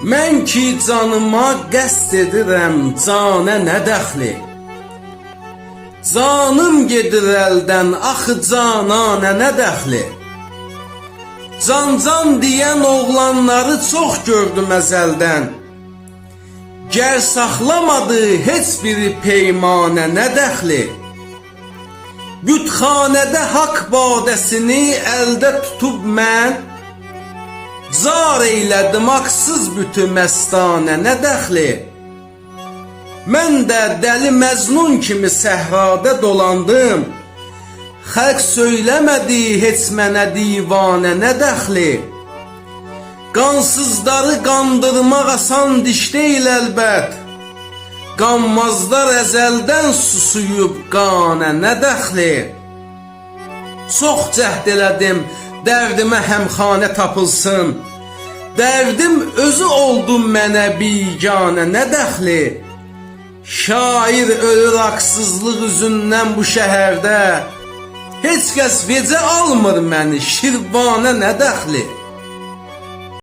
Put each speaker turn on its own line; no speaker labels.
Mən ki canıma qəsd edirəm, canə nə dəxli? Canım gedir əldən, axı cananə nə dəxli? Can deyən oğlanları çox gördüm əzəldən. Gər saxlamadı heç biri peymanə nə dəxli? Bütxanədə haqq badəsini əldə tutub mən, zar eylədim haqsız bütün məstanə nə dəxli? Mən də dəli Məzlun kimi səhrada dolandım, xalq söyləmədi heç mənə divanə nə dəxli? Qansızları qandırmaq asan diş deyil əlbət, qanmazlar əzəldən susuyub qanə nə dəxli? Çox cəhd elədim, dərdimə həmxanə tapılsın, dərdim özü oldu mənə biganə nə dəxli? Şair ölür haqsızlıq üzündən bu şəhərdə, heç kəs vecə almır məni, Şirvanə nə dəxli?